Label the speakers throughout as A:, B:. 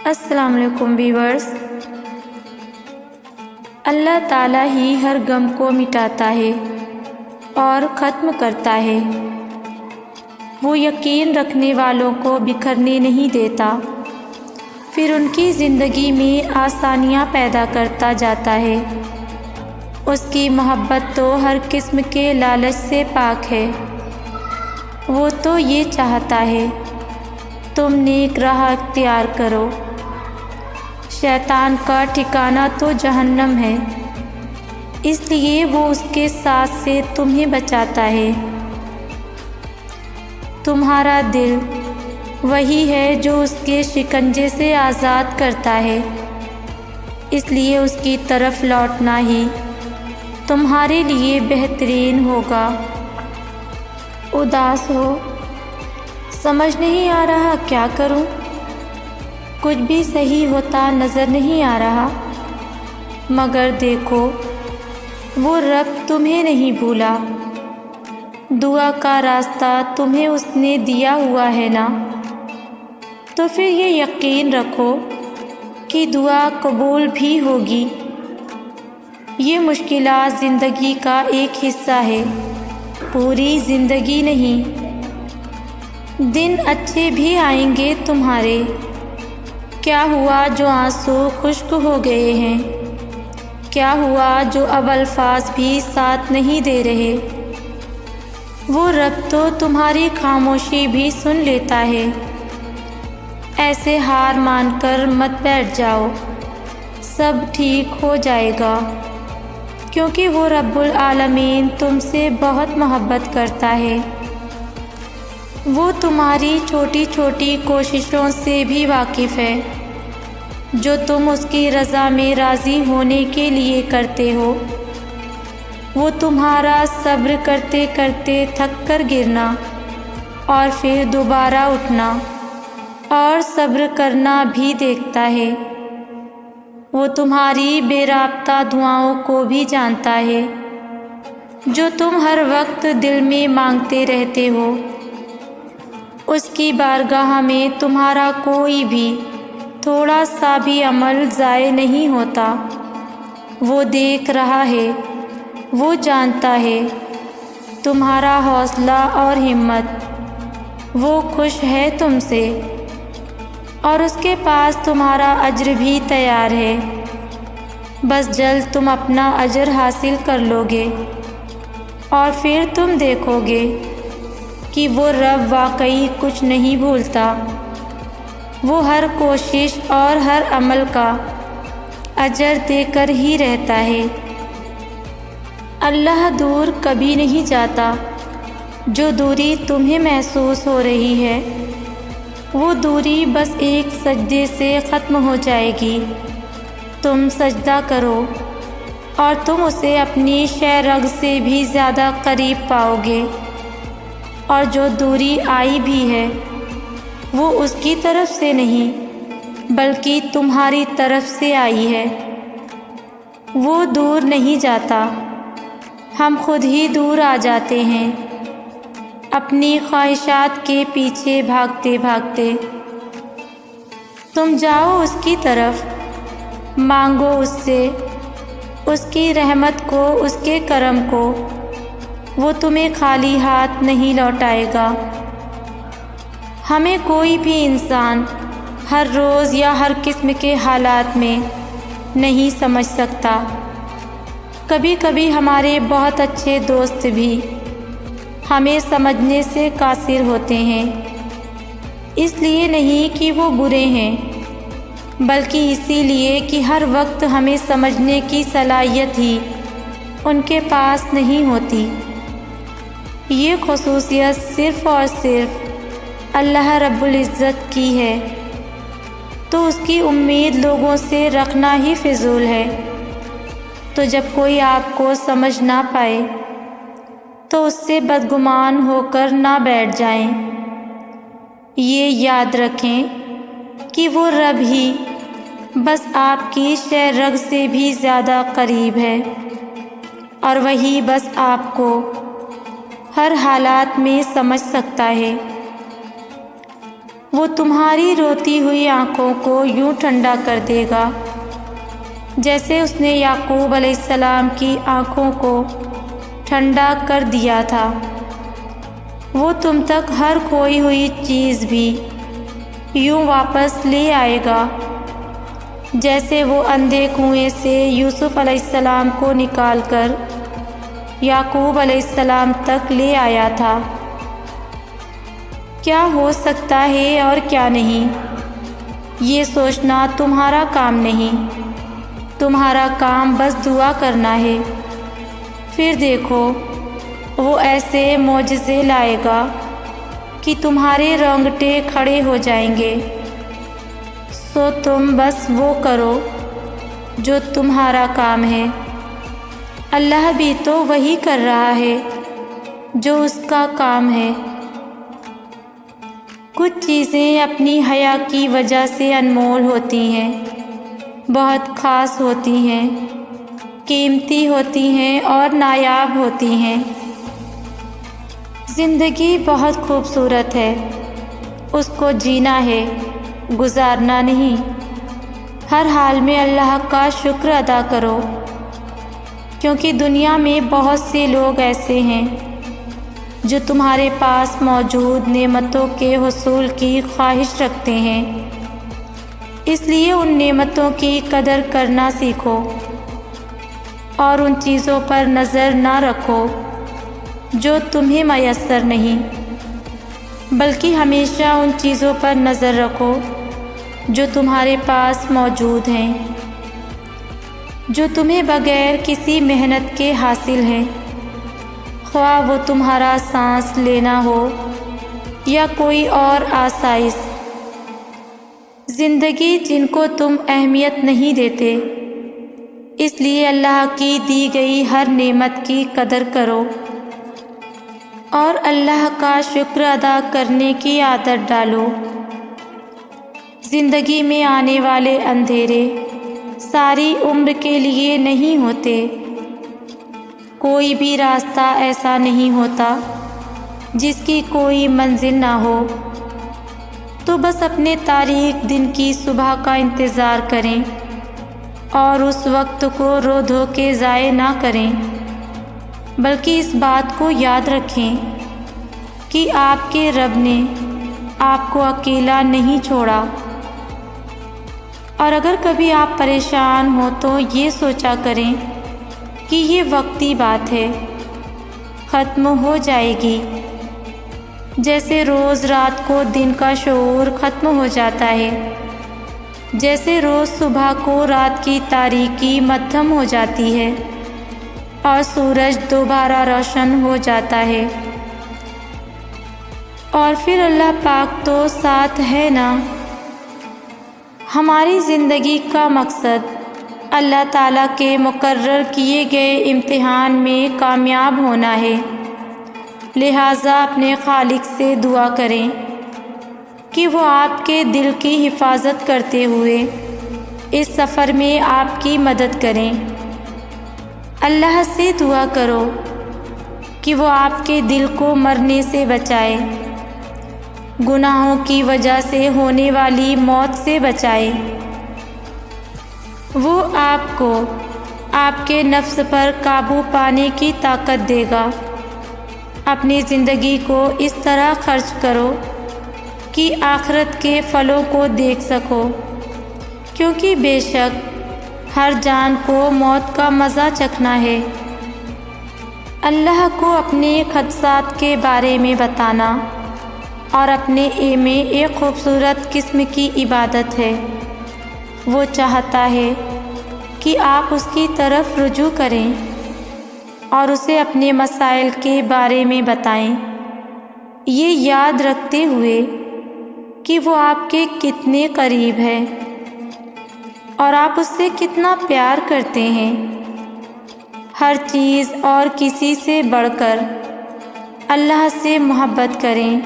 A: السلام علیکم ویورز۔ اللہ تعالیٰ ہی ہر غم کو مٹاتا ہے اور ختم کرتا ہے۔ وہ یقین رکھنے والوں کو بکھرنے نہیں دیتا، پھر ان کی زندگی میں آسانیاں پیدا کرتا جاتا ہے۔ اس کی محبت تو ہر قسم کے لالچ سے پاک ہے۔ وہ تو یہ چاہتا ہے تم نیک راہ اختیار کرو۔ شیطان کا ٹھکانہ تو جہنم ہے، اس لیے وہ اس کے ساتھ سے تمہیں بچاتا ہے۔ تمہارا دل وہی ہے جو اس کے شکنجے سے آزاد کرتا ہے، اس لیے اس کی طرف لوٹنا ہی تمہارے لیے بہترین ہوگا۔ اداس ہو، سمجھ نہیں آ رہا کیا کروں، کچھ بھی صحیح ہوتا نظر نہیں آ رہا، مگر دیکھو وہ رب تمہیں نہیں بھولا۔ دعا کا راستہ تمہیں اس نے دیا ہوا ہے نا، تو پھر یہ یقین رکھو کہ دعا قبول بھی ہوگی۔ یہ مشکلات زندگی کا ایک حصہ ہے، پوری زندگی نہیں۔ دن اچھے بھی آئیں گے تمہارے۔ کیا ہوا جو آنسو خشک ہو گئے ہیں؟ کیا ہوا جو اب الفاظ بھی ساتھ نہیں دے رہے؟ وہ رب تو تمہاری خاموشی بھی سن لیتا ہے۔ ایسے ہار مان کر مت بیٹھ جاؤ، سب ٹھیک ہو جائے گا، کیونکہ وہ رب العالمین تم سے بہت محبت کرتا ہے۔ وہ تمہاری چھوٹی چھوٹی کوششوں سے بھی واقف ہے، جو تم اس کی رضا میں راضی ہونے کے لیے کرتے ہو۔ وہ تمہارا صبر کرتے کرتے تھک کر گرنا اور پھر دوبارہ اٹھنا اور صبر کرنا بھی دیکھتا ہے۔ وہ تمہاری بے رابطہ دعاؤں کو بھی جانتا ہے، جو تم ہر وقت دل میں مانگتے رہتے ہو۔ اس کی بارگاہ میں تمہارا کوئی بھی تھوڑا سا بھی عمل ضائع نہیں ہوتا۔ وہ دیکھ رہا ہے، وہ جانتا ہے تمہارا حوصلہ اور ہمت۔ وہ خوش ہے تم سے، اور اس کے پاس تمہارا اجر بھی تیار ہے۔ بس جلد تم اپنا اجر حاصل کر لو گے، اور پھر تم دیکھو گے کہ وہ رب واقعی کچھ نہیں بھولتا۔ وہ ہر کوشش اور ہر عمل کا اجر دے کر ہی رہتا ہے۔ اللہ دور کبھی نہیں جاتا۔ جو دوری تمہیں محسوس ہو رہی ہے، وہ دوری بس ایک سجدے سے ختم ہو جائے گی۔ تم سجدہ کرو اور تم اسے اپنی شہ رگ سے بھی زیادہ قریب پاؤ گے، اور جو دوری آئی بھی ہے وہ اس کی طرف سے نہیں بلکہ تمہاری طرف سے آئی ہے۔ وہ دور نہیں جاتا، ہم خود ہی دور آ جاتے ہیں، اپنی خواہشات کے پیچھے بھاگتے بھاگتے۔ تم جاؤ اس کی طرف، مانگو اس سے، اس کی رحمت کو، اس کے کرم کو۔ وہ تمہیں خالی ہاتھ نہیں لوٹائے گا۔ ہمیں کوئی بھی انسان ہر روز یا ہر قسم کے حالات میں نہیں سمجھ سکتا۔ کبھی کبھی ہمارے بہت اچھے دوست بھی ہمیں سمجھنے سے قاصر ہوتے ہیں، اس لیے نہیں کہ وہ برے ہیں، بلکہ اسی لیے کہ ہر وقت ہمیں سمجھنے کی صلاحیت ہی ان کے پاس نہیں ہوتی۔ یہ خصوصیت صرف اور صرف اللہ رب العزت کی ہے، تو اس کی امید لوگوں سے رکھنا ہی فضول ہے۔ تو جب کوئی آپ کو سمجھ نہ پائے تو اس سے بدگمان ہو کر نہ بیٹھ جائیں۔ یہ یاد رکھیں کہ وہ رب ہی بس آپ کی شہ رگ سے بھی زیادہ قریب ہے، اور وہی بس آپ کو ہر حالات میں سمجھ سکتا ہے۔ وہ تمہاری روتی ہوئی آنکھوں کو یوں ٹھنڈا کر دے گا جیسے اس نے یعقوب علیہ السلام کی آنکھوں کو ٹھنڈا کر دیا تھا۔ وہ تم تک ہر کھوئی ہوئی چیز بھی یوں واپس لے آئے گا جیسے وہ اندھے کنویں سے یوسف علیہ السلام کو نکال کر یعقوب علیہ السلام تک لے آیا تھا۔ کیا ہو سکتا ہے اور کیا نہیں، یہ سوچنا تمہارا کام نہیں، تمہارا کام بس دعا کرنا ہے۔ پھر دیکھو وہ ایسے معجزے لائے گا کہ تمہارے رونگٹے کھڑے ہو جائیں گے۔ سو تم بس وہ کرو جو تمہارا کام ہے، اللہ بھی تو وہی کر رہا ہے جو اس کا کام ہے۔ کچھ چیزیں اپنی حیا کی وجہ سے انمول ہوتی ہیں، بہت خاص ہوتی ہیں، قیمتی ہوتی ہیں اور نایاب ہوتی ہیں۔ زندگی بہت خوبصورت ہے، اس کو جینا ہے، گزارنا نہیں۔ ہر حال میں اللہ کا شکر ادا کرو، کیونکہ دنیا میں بہت سے لوگ ایسے ہیں جو تمہارے پاس موجود نعمتوں کے حصول کی خواہش رکھتے ہیں۔ اس لیے ان نعمتوں کی قدر کرنا سیکھو اور ان چیزوں پر نظر نہ رکھو جو تمہیں میسر نہیں، بلکہ ہمیشہ ان چیزوں پر نظر رکھو جو تمہارے پاس موجود ہیں، جو تمہیں بغیر کسی محنت کے حاصل ہیں، خواہ وہ تمہارا سانس لینا ہو یا کوئی اور آسائش۔ زندگی جن کو تم اہمیت نہیں دیتے، اس لیے اللہ کی دی گئی ہر نعمت کی قدر کرو اور اللہ کا شکر ادا کرنے کی عادت ڈالو۔ زندگی میں آنے والے اندھیرے ساری عمر کے لیے نہیں ہوتے، کوئی بھی راستہ ایسا نہیں ہوتا جس کی کوئی منزل نہ ہو۔ تو بس اپنے تاریک دن کی صبح کا انتظار کریں اور اس وقت کو رو دھو کے ضائع نہ کریں، بلکہ اس بات کو یاد رکھیں کہ آپ کے رب نے آپ کو اکیلا نہیں چھوڑا۔ اور اگر کبھی آپ پریشان ہو تو یہ سوچا کریں کہ یہ وقتی بات ہے، ختم ہو جائے گی، جیسے روز رات کو دن کا شعور ختم ہو جاتا ہے، جیسے روز صبح کو رات کی تاریکی مدھم ہو جاتی ہے اور سورج دوبارہ روشن ہو جاتا ہے۔ اور پھر اللہ پاک تو ساتھ ہے نا۔ ہماری زندگی کا مقصد اللہ تعالیٰ کے مقرر کیے گئے امتحان میں کامیاب ہونا ہے، لہٰذا اپنے خالق سے دعا کریں کہ وہ آپ کے دل کی حفاظت کرتے ہوئے اس سفر میں آپ کی مدد کریں۔ اللہ سے دعا کرو کہ وہ آپ کے دل کو مرنے سے بچائے، گناہوں کی وجہ سے ہونے والی موت سے بچائے۔ وہ آپ کو آپ کے نفس پر قابو پانے کی طاقت دے گا۔ اپنی زندگی کو اس طرح خرچ کرو کہ آخرت کے پھلوں کو دیکھ سکو، کیونکہ بے شک ہر جان کو موت کا مزہ چکھنا ہے۔ اللہ کو اپنے خدشات کے بارے میں بتانا اور اپنے میں ایک خوبصورت قسم کی عبادت ہے۔ وہ چاہتا ہے کہ آپ اس کی طرف رجوع کریں اور اسے اپنے مسائل کے بارے میں بتائیں، یہ یاد رکھتے ہوئے کہ وہ آپ کے کتنے قریب ہے اور آپ اس سے کتنا پیار کرتے ہیں۔ ہر چیز اور کسی سے بڑھ کر اللہ سے محبت کریں،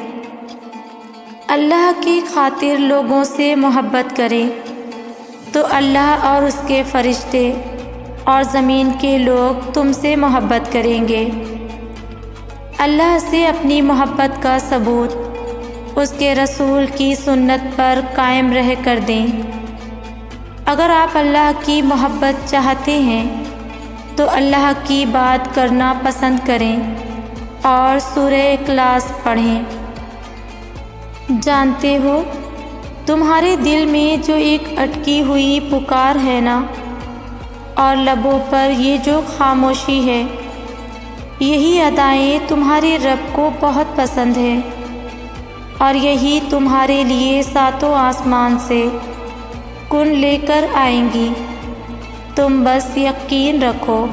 A: اللہ کی خاطر لوگوں سے محبت کریں تو اللہ اور اس کے فرشتے اور زمین کے لوگ تم سے محبت کریں گے۔ اللہ سے اپنی محبت کا ثبوت اس کے رسول کی سنت پر قائم رہ کر دیں۔ اگر آپ اللہ کی محبت چاہتے ہیں تو اللہ کی بات کرنا پسند کریں اور سورہ اخلاص پڑھیں۔ جانتے ہو تمہارے دل میں جو ایک اٹکی ہوئی پکار ہے نا، اور لبوں پر یہ جو خاموشی ہے، یہی ادائیں تمہارے رب کو بہت پسند ہے، اور یہی تمہارے لیے ساتوں آسمان سے کن لے کر آئیں گی۔ تم بس یقین رکھو